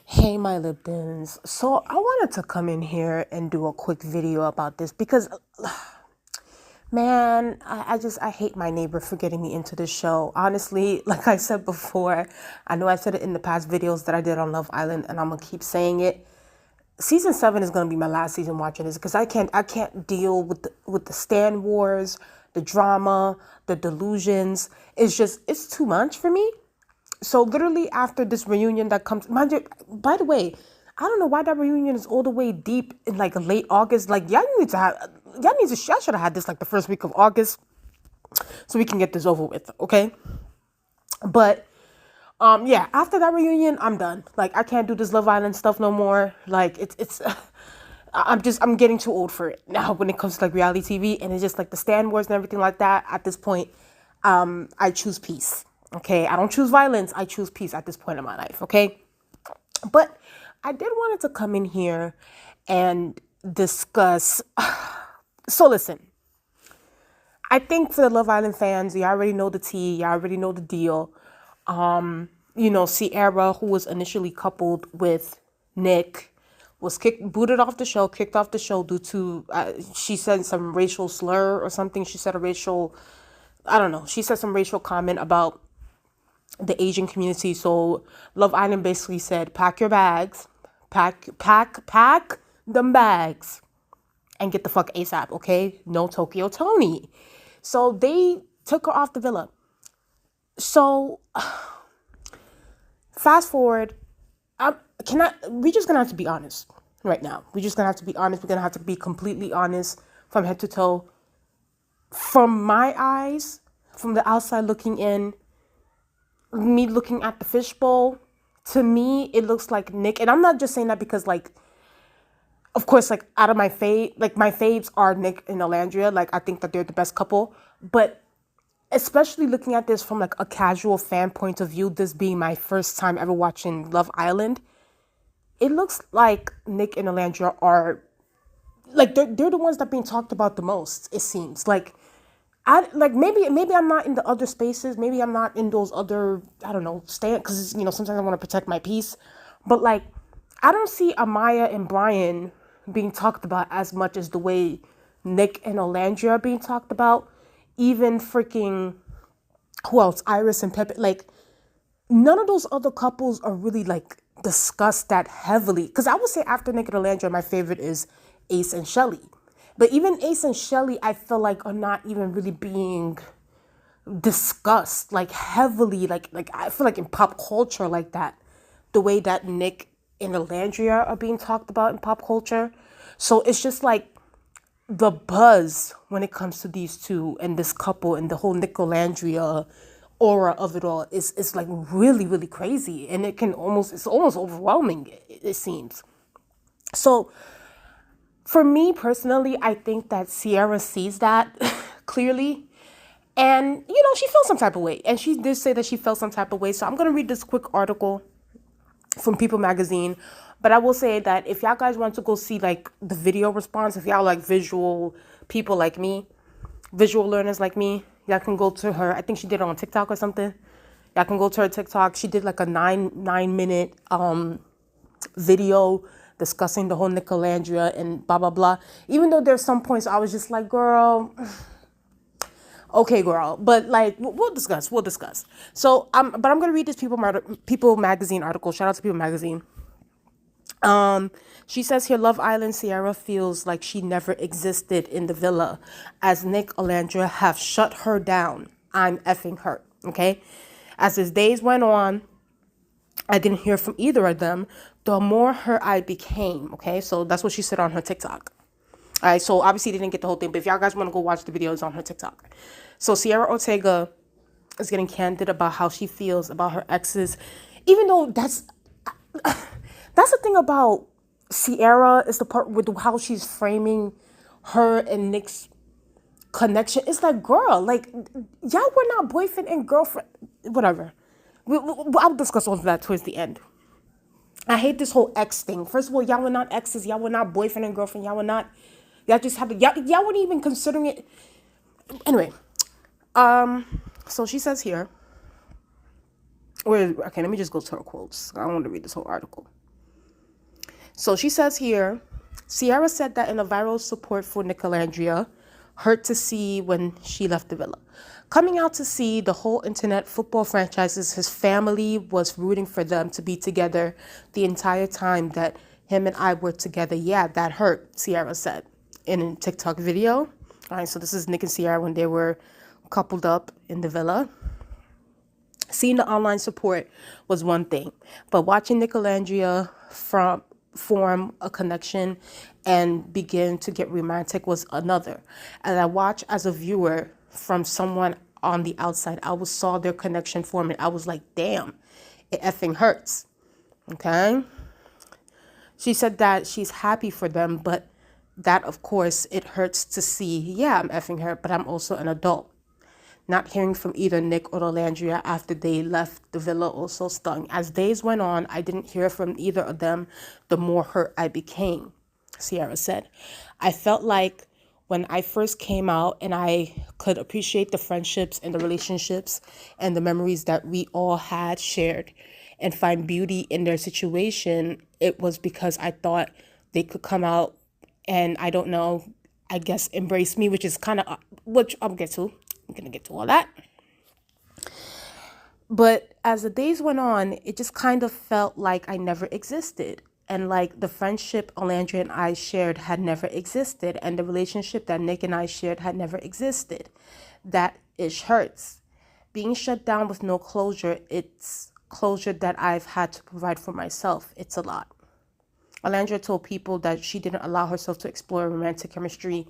Hey, my Liptons. So I wanted to come in here and do a quick video about this because, man, I hate my neighbor for getting me into this show. Honestly, like I said before, I know I said it in the past videos that I did on Love Island, and I'm gonna keep saying it. Season 7 is gonna be my last season watching this because I can't deal with the Stan Wars, the drama, the delusions. It's too much for me. So literally after this reunion that comes, mind you, by the way, I don't know why that reunion is all the way deep in like late August. Like y'all should have had this like the first week of August so we can get this over with, okay? But yeah, after that reunion, I'm done. Like I can't do this Love Island stuff no more. Like it's I'm getting too old for it now when it comes to like reality TV, and it's just like the Stan Wars and everything like that. At this point, I choose peace. Okay, I don't choose violence. I choose peace at this point in my life. Okay, but I did wanted to come in here and discuss. So listen, I think for the Love Island fans, you already know the tea. You already know the deal. Cierra, who was initially coupled with Nick, was booted off the show, kicked off the show due to she said some racial slur or something. She said I don't know. She said some racial comment about the Asian community. So Love Island basically said, pack your bags, pack them bags, and get the fuck ASAP. Okay, no Tokyo Tony. So they took her off the villa. So fast forward, we just gonna have to be honest right now. We just gonna have to be honest. We're gonna have to be completely honest from head to toe. From my eyes, from the outside looking in, me looking at the fishbowl, to me it looks like Nick, and I'm not just saying that because like, of course, like out of my my faves are Nick and Olandria. Like I think that they're the best couple, but especially looking at this from like a casual fan point of view, this being my first time ever watching Love Island, it looks like Nick and Alandra are like they're the ones that are being talked about the most. It seems like maybe I'm not in the other spaces. Maybe I'm not in those other, I don't know, stand, because sometimes I want to protect my peace, but like I don't see Amaya and Brian being talked about as much as the way Nick and Olandria are being talked about. Even freaking, who else? Iris and Pepe. Like none of those other couples are really like discussed that heavily. Because I would say after Nick and Olandria, my favorite is Ace and Shelly. But even Ace and Shelly, I feel like are not even really being discussed like heavily. Like I feel like in pop culture like that, the way that Nick and Olandria are being talked about in pop culture. So it's just like the buzz when it comes to these two and this couple and the whole Nicolandria aura of it all is like really, really crazy, and it's almost overwhelming, it seems. So for me personally, I think that Cierra sees that clearly, and she felt some type of way, and she did say that she felt some type of way. So I'm going to read this quick article from People Magazine. But I will say that if y'all guys want to go see like the video response, if y'all like visual people like me, visual learners like me, y'all can go to her. I think she did it on TikTok or something. Y'all can go to her TikTok. She did like a nine minute video discussing the whole Nicolandria and blah blah blah. Even though there's some points I was just like, girl, okay, girl, but like we'll discuss. We'll discuss. So but I'm gonna read this People Magazine article. Shout out to People Magazine. She says here, Love Island Cierra feels like she never existed in the villa as Nick Olandra have shut her down. I'm effing hurt. Okay. As his days went on, I didn't hear from either of them. The more hurt I became. Okay. So that's what she said on her TikTok. All right. So obviously they didn't get the whole thing, but if y'all guys want to go watch the videos on her TikTok. So Sierra Ortega is getting candid about how she feels about her exes, even though that's the thing about Cierra, is the part with how she's framing her and Nick's connection. It's like, girl, like y'all were not boyfriend and girlfriend, whatever. I'll discuss all of that towards the end. I hate this whole ex thing. First of all, y'all were not exes. Y'all were not boyfriend and girlfriend. Y'all were not. Y'all just had. Y'all weren't even considering it. Anyway, so she says here. Okay, let me just go to her quotes. I don't want to read this whole article. So she says here, Cierra said that in a viral support for Nicolandria, hurt to see when she left the villa. Coming out to see the whole internet football franchises, his family was rooting for them to be together the entire time that him and I were together. Yeah, that hurt, Cierra said in a TikTok video. All right, so this is Nick and Cierra when they were coupled up in the villa. Seeing the online support was one thing, but watching Nicolandria form a connection and begin to get romantic was another. And I watched as a viewer from someone on the outside, saw their connection form and I was like, damn, it effing hurts. Okay. She said that she's happy for them, but that of course it hurts to see, yeah, I'm effing hurt, but I'm also an adult. Not hearing from either Nick or Nicolandria after they left the villa also stung. As days went on, I didn't hear from either of them, the more hurt I became, Cierra said. I felt like when I first came out and I could appreciate the friendships and the relationships and the memories that we all had shared and find beauty in their situation, it was because I thought they could come out and, I don't know, I guess embrace me, which is kind of, which I'm going to get to all that. But as the days went on, it just kind of felt like I never existed. And like the friendship Olandria and I shared had never existed. And the relationship that Nick and I shared had never existed. That ish hurts. Being shut down with no closure, it's closure that I've had to provide for myself. It's a lot. Olandria told People that she didn't allow herself to explore romantic chemistry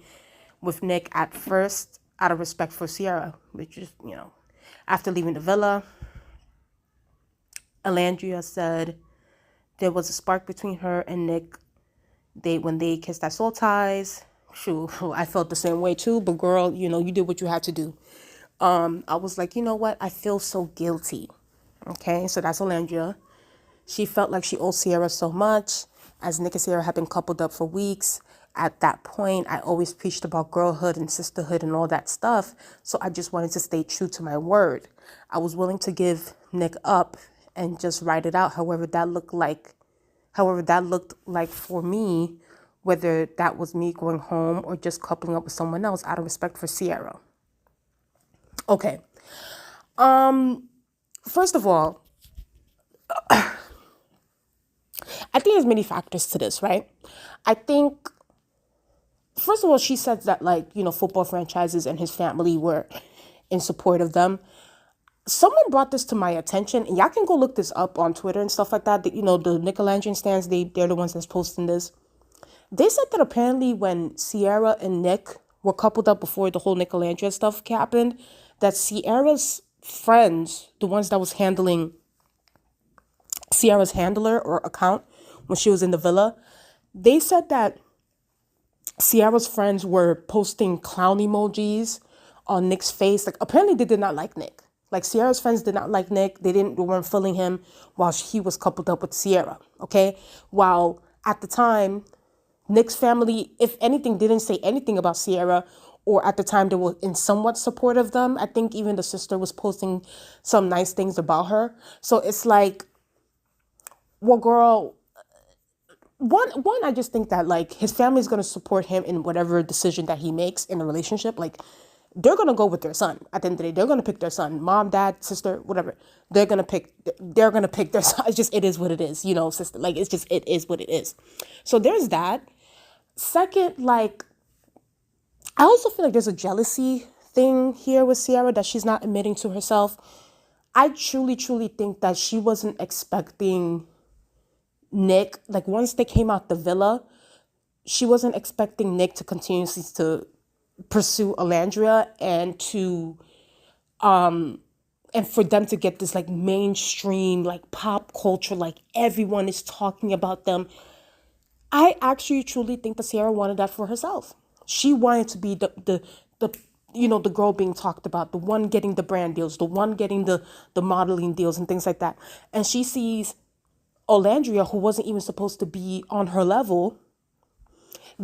with Nick at first, out of respect for Cierra, which is, after leaving the villa. Olandria said there was a spark between her and Nick. When they kissed at Soul Ties, shoot, I felt the same way too, but girl, you did what you had to do. I was like, you know what? I feel so guilty. Okay, so that's Olandria. She felt like she owed Cierra so much, as Nick and Cierra had been coupled up for weeks. At that point, I always preached about girlhood and sisterhood and all that stuff. So I just wanted to stay true to my word. I was willing to give Nick up and just write it out, however that looked like for me, whether that was me going home or just coupling up with someone else out of respect for Cierra. Okay. First of all, I think there's many factors to this, right? I think, first of all, she said that football franchises and his family were in support of them. Someone brought this to my attention, and y'all can go look this up on Twitter and stuff like that. The Nicolandrian stands, they're the ones that's posting this. They said that apparently when Cierra and Nick were coupled up before the whole Nicolandria stuff happened, that Cierra's friends, the ones that was handling Cierra's handler or account when she was in the villa, they said that Cierra's friends were posting clown emojis on Nick's face. Like, apparently they did not like Nick. Like, Cierra's friends did not like Nick. They weren't feeling him while he was coupled up with Cierra, okay? While at the time, Nick's family, if anything, didn't say anything about Cierra, or at the time they were in somewhat support of them. I think even the sister was posting some nice things about her. So it's like, well, girl, one, I just think that his family is going to support him in whatever decision that he makes in a relationship. They're going to go with their son. At the end of the day, they're going to pick their son. Mom, dad, sister, whatever. They're going to pick their son. It's just, it is what it is, sister. It's just, it is what it is. So there's that. Second, I also feel like there's a jealousy thing here with Cierra that she's not admitting to herself. I truly, truly think that she wasn't expecting Nick, once they came out the villa, she wasn't expecting Nick to continuously to pursue Olandria and to and for them to get this mainstream pop culture, everyone is talking about them. I actually truly think that Cierra wanted that for herself. She wanted to be the girl being talked about, the one getting the brand deals, the one getting the modeling deals and things like that. And she sees Olandria, who wasn't even supposed to be on her level,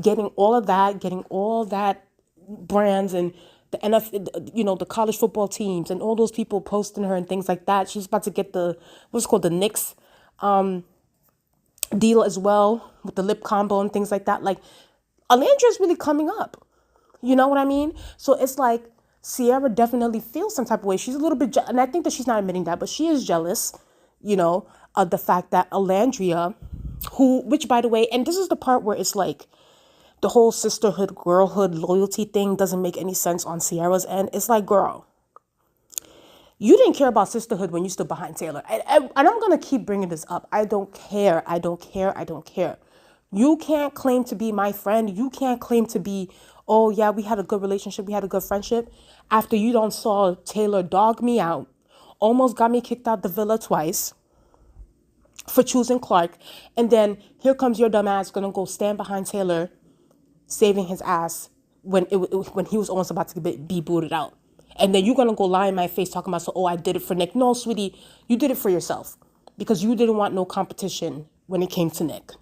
getting all that brands and the NFL, the college football teams and all those people posting her and things like that. She's about to get the what's called the Knicks deal as well with the lip combo and things like that. Like, Alandra's really coming up. You know what I mean? So it's like Cierra definitely feels some type of way. She's a little bit, and I think that she's not admitting that, but she is jealous, of the fact that Olandria, which by the way, and this is the part where it's like the whole sisterhood, girlhood, loyalty thing doesn't make any sense on Sierra's end. It's like, girl, you didn't care about sisterhood when you stood behind Taylor. And I'm going to keep bringing this up. I don't care. I don't care. I don't care. You can't claim to be my friend. You can't claim to be, oh, yeah, we had a good relationship. We had a good friendship. After you don't saw Taylor dog me out, almost got me kicked out the villa twice for choosing Clark. And then here comes your dumb ass going to go stand behind Taylor, saving his ass when he was almost about to be booted out. And then you're going to go lie in my face talking about, so, oh, I did it for Nick. No, sweetie, you did it for yourself because you didn't want no competition when it came to Nick.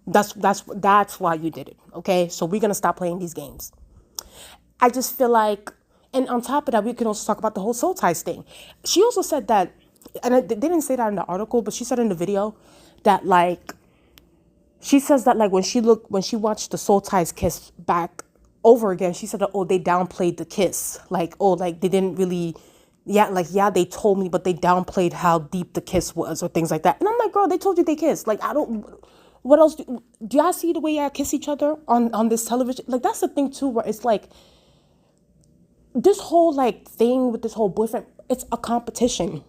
That's why you did it, okay? So we're going to stop playing these games. I just feel like, and on top of that, we can also talk about the whole soul ties thing. She also said that, and they didn't say that in the article, but she said in the video that, like, she says that, like, when she watched the Soul Ties kiss back over again, she said that, oh, they downplayed the kiss. Like, oh, like, they didn't really, yeah, they told me, but they downplayed how deep the kiss was or things like that. And I'm like, girl, they told you they kissed. Like, what else? Do y'all see the way y'all kiss each other on this television? Like, that's the thing, too, where it's like, this whole, like, thing with this whole boyfriend, it's a competition.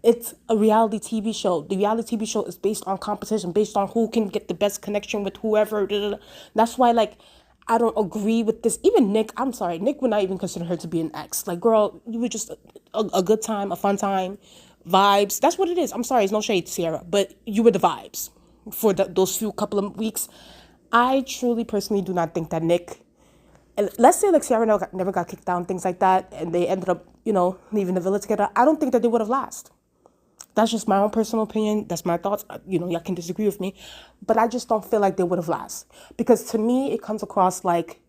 It's a reality TV show. The reality TV show is based on competition, based on who can get the best connection with whoever. That's why, like, I don't agree with this. Even Nick, I'm sorry, Nick would not even consider her to be an ex. Like, girl, you were just a good time, a fun time, vibes. That's what it is. I'm sorry, it's no shade, Cierra, but you were the vibes for those few couple of weeks. I truly, personally do not think that Nick, and let's say like Cierra never got kicked out and things like that, and they ended up, leaving the villa together. I don't think that they would have lasted. That's just my own personal opinion. That's my thoughts. Y'all can disagree with me. But I just don't feel like they would have lasted. Because to me, it comes across like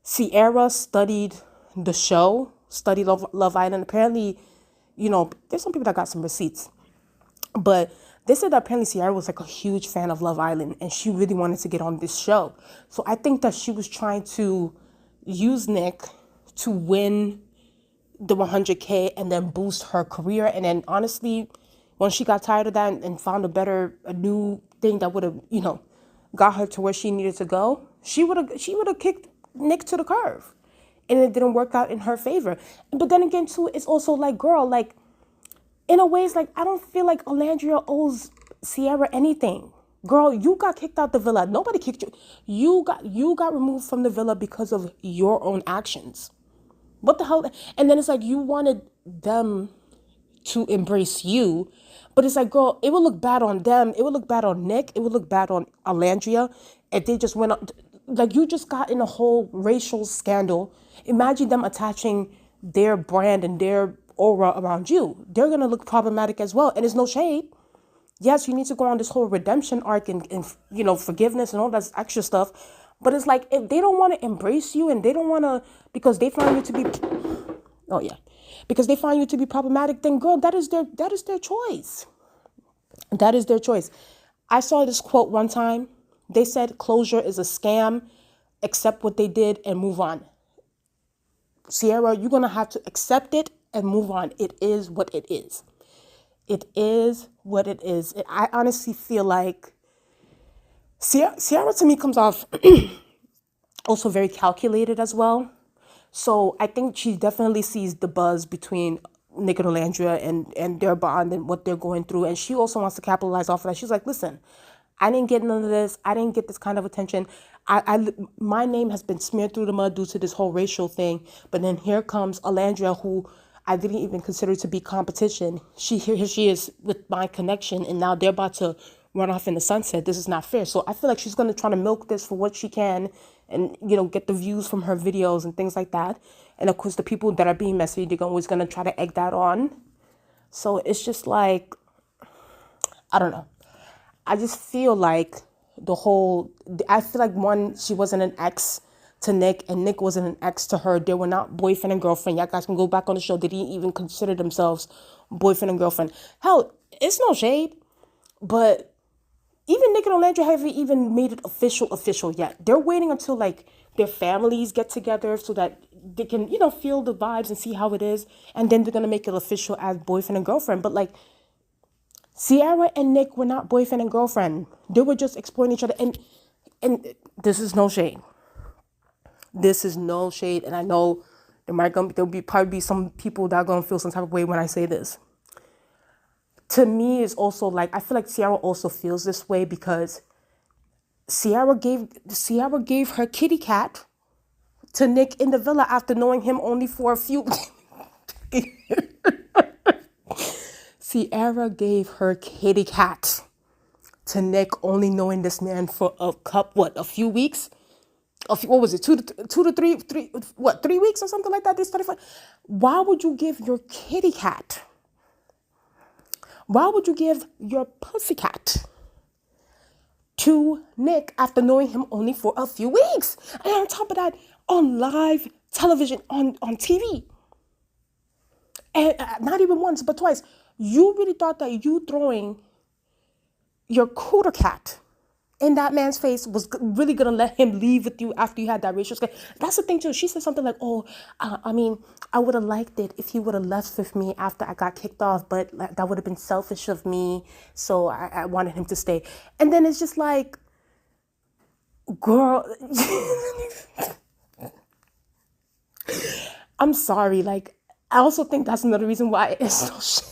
Cierra studied the show, studied Love Island. Apparently, there's some people that got some receipts. But they said that apparently Cierra was like a huge fan of Love Island. And she really wanted to get on this show. So I think that she was trying to use Nick to win the 100K and then boost her career. And then honestly, when she got tired of that and found a new thing that would have, got her to where she needed to go, she would have kicked Nick to the curb. And it didn't work out in her favor. But then again, too, it's also like, girl, like, in a way, it's like, I don't feel like Olandria owes Cierra anything. Girl, you got kicked out the villa. Nobody kicked you. You got removed from the villa because of your own actions. What the hell? And then it's like you wanted them to embrace you. But it's like, girl, it would look bad on them. It would look bad on Nick. It would look bad on Alandria. If they just went up, like, you just got in a whole racial scandal. Imagine them attaching their brand and their aura around you. They're going to look problematic as well. And it's no shade. Yes, you need to go on this whole redemption arc and forgiveness and all that extra stuff. But it's like, if they don't want to embrace you and they don't want to, because they find you to be, because they find you to be problematic, then girl, that is their choice. That is their choice. I saw this quote one time. They said closure is a scam, accept what they did and move on. Cierra, you're going to have to accept it and move on. It is what it is. It is what it is. I honestly feel like Cierra to me comes off also very calculated as well. So I think she definitely sees the buzz between Nicolandria and their bond and what they're going through. And she also wants to capitalize off of that. She's like, listen, I didn't get none of this. I didn't get this kind of attention. My name has been smeared through the mud due to this whole racial thing. But then here comes Alandria, who I didn't even consider to be competition. Here she is with my connection, and now they're about to run off in the sunset. This is not fair. So I feel like she's going to try to milk this for what she can and, get the views from her videos and things like that. And of course, the people that are being messy, they're always going to try to egg that on. So it's just like, I don't know. I just feel like I feel like one, she wasn't an ex to Nick, and Nick wasn't an ex to her. They were not boyfriend and girlfriend. Y'all guys can go back on the show. They didn't even consider themselves boyfriend and girlfriend. Hell, it's no shade, but even Nick and Olandria haven't even made it official yet. They're waiting until like their families get together so that they can, feel the vibes and see how it is. And then they're going to make it official as boyfriend and girlfriend. But like Cierra and Nick were not boyfriend and girlfriend. They were just exploring each other. And this is no shade. This is no shade. And I know there'll probably be some people that are going to feel some type of way when I say this. To me, it's also like, I feel like Cierra also feels this way because Cierra gave her kitty cat to Nick in the villa after knowing him only for a few. Cierra gave her kitty cat to Nick only knowing this man for a few weeks? What was it? 2 to 3 weeks or something like that? This 35. Why would you give your kitty cat? Why would you give your pussycat to Nick after knowing him only for a few weeks? And on top of that, on live television, on TV. And not even once, but twice. You really thought that you throwing your cooter cat in that man's face was really going to let him leave with you after you had that racial scare? That's the thing too. She said something like, I would have liked it if he would have left with me after I got kicked off, but that would have been selfish of me. So I wanted him to stay. And then it's just like, girl, I'm sorry. Like, I also think that's another reason why it's so shit.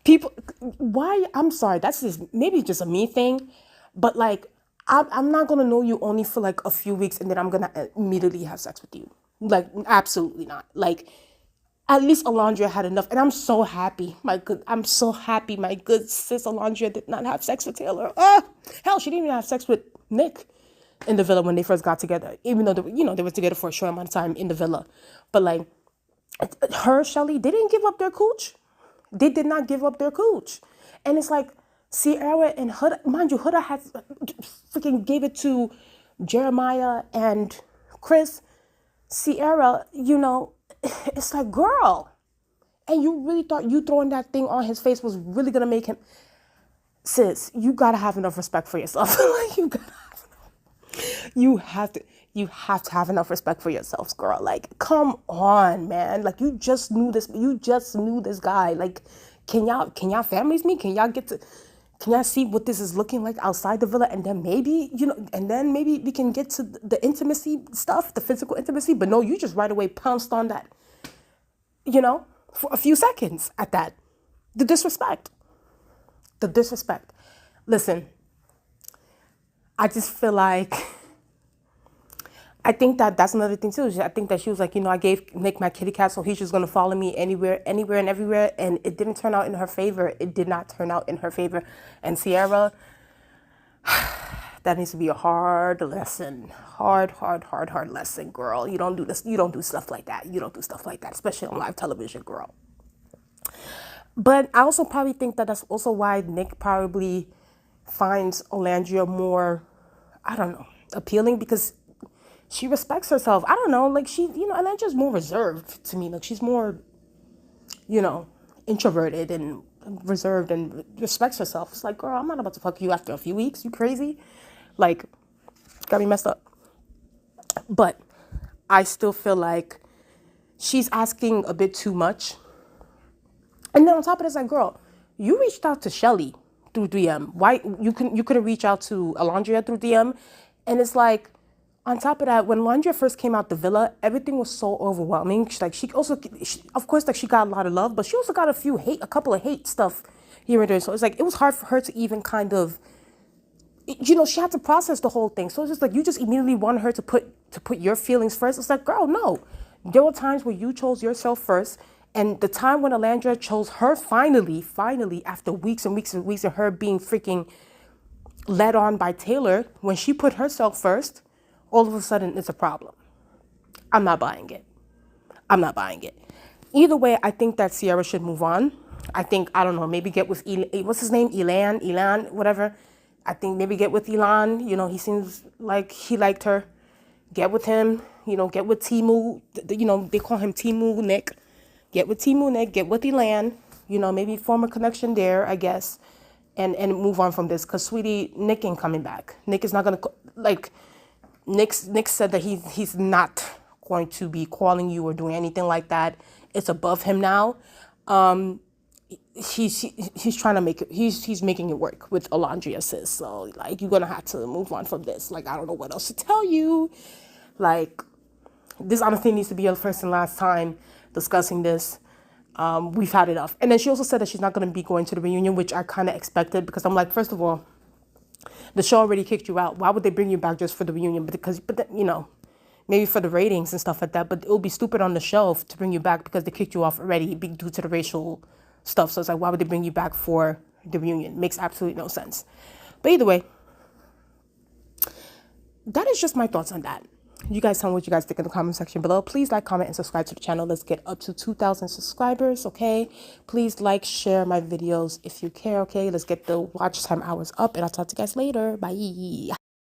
People, why? I'm sorry. That's maybe just a me thing, but like, I'm not gonna know you only for like a few weeks and then I'm gonna immediately have sex with you. Like, absolutely not. Like, at least Olandria had enough, and I'm so happy. My good sis Olandria did not have sex with Taylor. Hell, she didn't even have sex with Nick in the villa when they first got together. Even though they were together for a short amount of time in the villa, but like, Shelly, they didn't give up their cooch. They did not give up their cooch. And it's like Cierra and Huda, mind you, Huda had freaking gave it to Jeremiah and Chris. Cierra, it's like, girl. And you really thought you throwing that thing on his face was really going to make him. Sis, you got to have enough respect for yourself. You have to have enough respect for yourselves, girl. Like, come on, man. Like, you just knew this guy. Like, can y'all families meet? Can y'all see what this is looking like outside the villa? And then maybe, maybe we can get to the intimacy stuff, the physical intimacy. But no, you just right away pounced on that, for a few seconds at that. The disrespect. Listen, I just feel like, I think that's another thing too. I think that she was like, I gave Nick my kitty cat, so he's just going to follow me anywhere and everywhere. And it didn't turn out in her favor. It did not turn out in her favor. And Cierra, that needs to be a hard lesson. Hard lesson, girl. You don't do this. You don't do stuff like that. Especially on live television, girl. But I also probably think that that's also why Nick probably finds Olandria more, I don't know, appealing, because she respects herself. I don't know, like, she, Olandria's more reserved to me. Like, she's more, introverted and reserved and respects herself. It's like, girl, I'm not about to fuck you after a few weeks. You crazy? Like, got me messed up. But I still feel like she's asking a bit too much. And then on top of this, like, girl, you reached out to Shelly through DM. Why you couldn't reach out to Olandria through DM? And it's like, on top of that, when Olandria first came out the villa, everything was so overwhelming. Of course, she got a lot of love, but she also got a couple of hate stuff here and there. So it's like, it was hard for her to even kind of, she had to process the whole thing. So it's just like, you just immediately wanted her to put your feelings first. It's like, girl, no. There were times where you chose yourself first. And the time when Olandria chose her finally, after weeks and weeks and weeks of her being freaking led on by Taylor, when she put herself first, all of a sudden it's a problem. I'm not buying it. Either way, I think that Cierra should move on. I think, I don't know, maybe get with, what's his name? Elan, whatever. I think maybe get with Elon. You know, he seems like he liked her. Get with him. You know, get with Timu. You know, they call him Timu Nick. Get with Timu Nick. Get with Elan. You know, maybe form a connection there, I guess, and move on from this. Cause sweetie, Nick ain't coming back. Nick is not gonna like. Nick said that he's not going to be calling you or doing anything like that. It's above him now. He's trying to make it. He's making it work with Olandria, sis. So like, you're gonna have to move on from this. Like, I don't know what else to tell you. Like, this honestly needs to be a first and last time discussing this. We've had enough. And then she also said that she's not going to be going to the reunion, which I kind of expected, because I'm like, first of all, the show already kicked you out. Why would they bring you back just for the reunion? You know, maybe for the ratings and stuff like that. But it would be stupid on the show to bring you back because they kicked you off already due to the racial stuff. So it's like, why would they bring you back for the reunion? Makes absolutely no sense. But either way, that is just my thoughts on that. You guys tell me what you guys think in the comment section below. Please like, comment, and subscribe to the channel. Let's get up to 2,000 subscribers, okay? Please like, share my videos if you care, okay? Let's get the watch time hours up, and I'll talk to you guys later. Bye.